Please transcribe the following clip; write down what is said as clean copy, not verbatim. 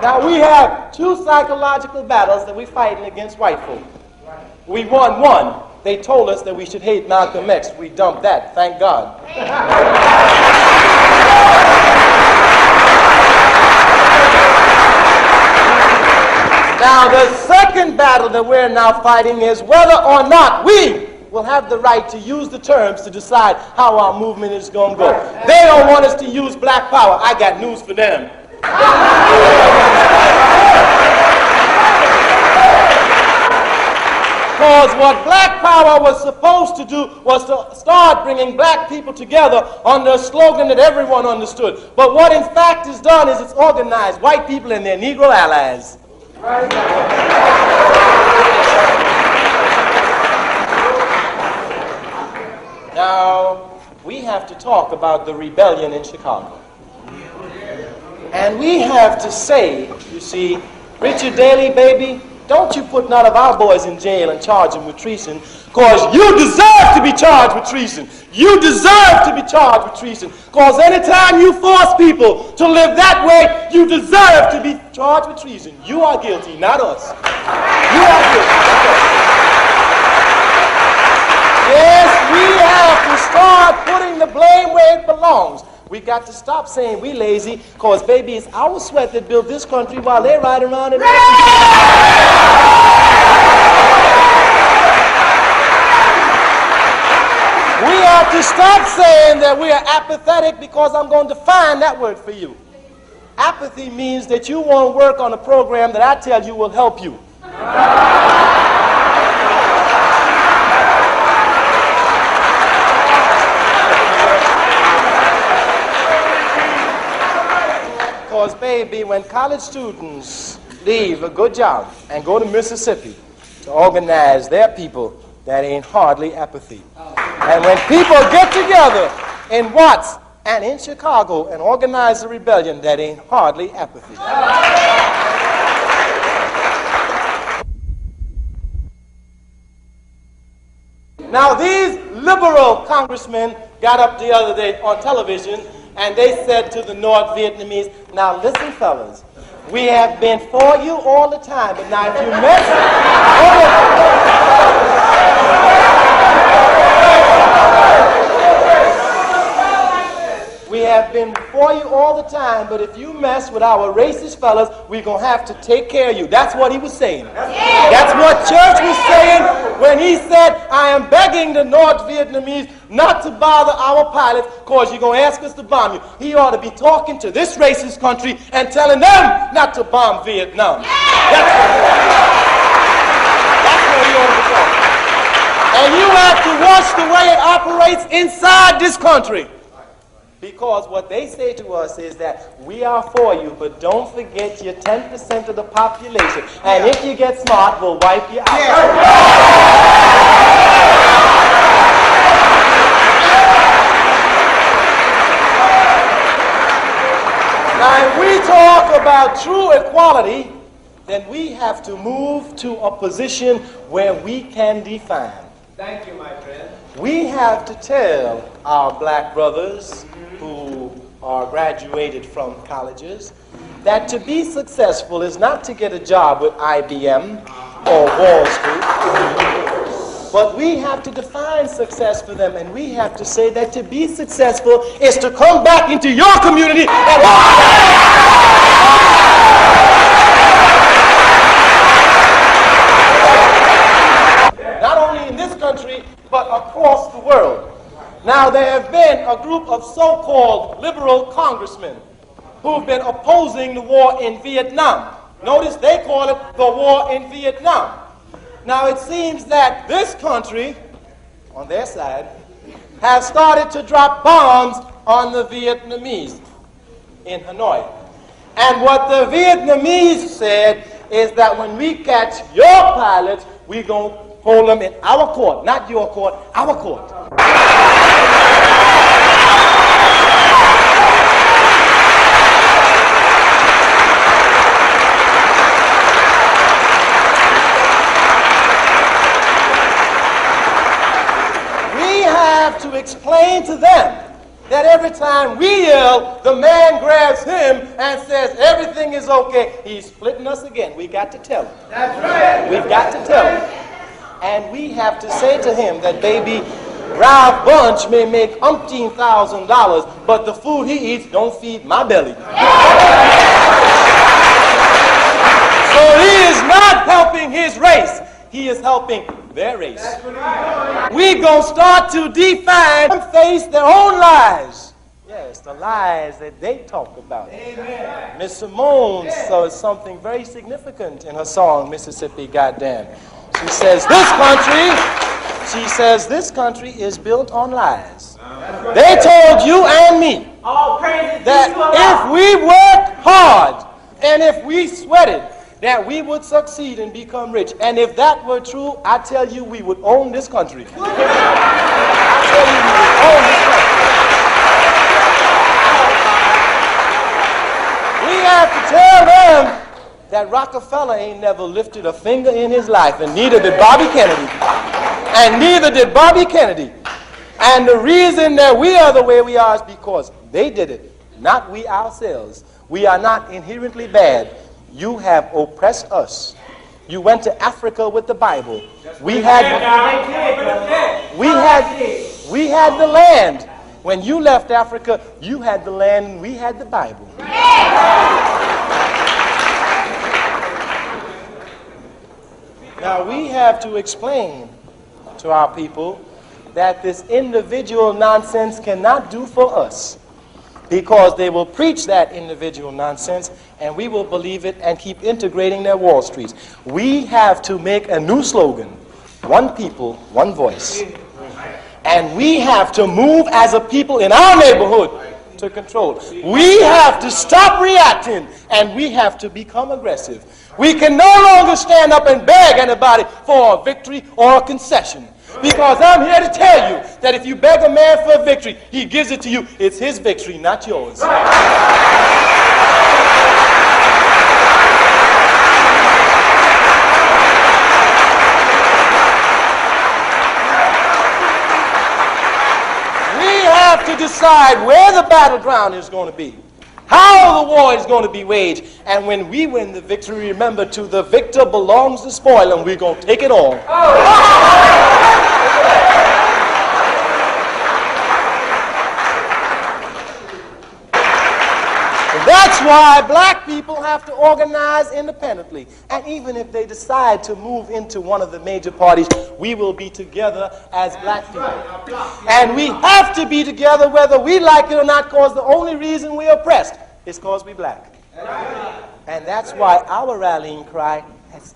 Now we have two psychological battles that we're fighting against white folk. We won one. They told us that we should hate Malcolm X. We dumped that, thank God. Now the second battle that we're now fighting is whether or not we will have the right to use the terms to decide how our movement is going to go. They don't want us to use black power. I got news for them. Because what black power was supposed to do was to start bringing black people together under a slogan that everyone understood. But what in fact is done is it's organized white people and their Negro allies. Now, we have to talk about the rebellion in Chicago. And we have to say, you see, Richard Daley, baby, don't you put none of our boys in jail and charge them with treason, because you deserve to be charged with treason. You deserve to be charged with treason, because anytime you force people to live that way, you deserve to be charged with treason. You are guilty, not us. You are guilty. Yes, we have to start putting the blame where it belongs. We got to stop saying we lazy, because, baby, it's our sweat that built this country while they ride around in it. We have to stop saying that we are apathetic, because I'm going to define that word for you. Apathy means that you won't work on a program that I tell you will help you. Because, baby, when college students leave a good job and go to Mississippi to organize their people, that ain't hardly apathy. And when people get together in Watts and in Chicago and organize a rebellion, that ain't hardly apathy. Now, these liberal congressmen got up the other day on television and they said to the North Vietnamese, now listen, fellas, we have been for you all the time, but now if you mess we have been for you all the time, but if you mess with our racist fellas, we're going to have to take care of you. That's what he was saying. That's what Church was saying when he said, I am begging the North Vietnamese not to bother our pilots because you're going to ask us to bomb you. He ought to be talking to this racist country and telling them not to bomb Vietnam. That's what he ought to be talking. And you have to watch the way it operates inside this country. Because what they say to us is that we are for you, but don't forget you're 10% of the population. And if you get smart, we'll wipe you out. Now, if we talk about true equality, then we have to move to a position where we can define. Thank you, my friend. We have to tell our black brothers who are graduated from colleges that to be successful is not to get a job with IBM or Wall Street, but we have to define success for them, and we have to say that to be successful is to come back into your community and not only in this country, but across the world. Now, there have been a group of so-called liberal congressmen who've been opposing the war in Vietnam. Notice they call it the war in Vietnam. Now, it seems that this country, on their side, has started to drop bombs on the Vietnamese in Hanoi. And what the Vietnamese said is that when we catch your pilots, we're going to hold them in our court, not your court, our court. We have to explain to them that every time we yell, the man grabs him and says, everything is okay. He's splitting us again. We got to tell him. That's right. We've got to tell him. And we have to say to him that, baby, Ralph Bunch may make $1,000, but the food he eats don't feed my belly. So he is not helping his race. He is helping their race. We're going to start to define and face their own lies. Yes, the lies that they talk about. Amen. Miss Simone says something very significant in her song, Mississippi Goddamn. She says, this country is built on lies. They told you and me that if we worked hard and if we sweated, that we would succeed and become rich. And if that were true, I tell you, we would own this country. I tell you, we would own this country. We have to tell them that Rockefeller ain't never lifted a finger in his life, and neither did Bobby Kennedy. And neither did Bobby Kennedy. And the reason that we are the way we are is because they did it, not we ourselves. We are not inherently bad. You have oppressed us. You went to Africa with the Bible. We had the land. When you left Africa, you had the land and we had the Bible. Now we have to explain to our people that this individual nonsense cannot do for us, because they will preach that individual nonsense and we will believe it and keep integrating their Wall Streets. We have to make a new slogan: one people, one voice. And we have to move as a people in our neighborhood to control. We have to stop reacting and we have to become aggressive. We can no longer stand up and beg anybody for a victory or a concession. Because I'm here to tell you that if you beg a man for a victory, he gives it to you. It's his victory, not yours. We have to decide where the battleground is going to be, how the war is going to be waged, and when we win the victory, remember, to the victor belongs the spoil, and we're going to take it all. That's why black people have to organize independently. And even if they decide to move into one of the major parties, we will be together as black people. And we have to be together whether we like it or not, because the only reason we're oppressed is because we're black. And that's why our rallying cry has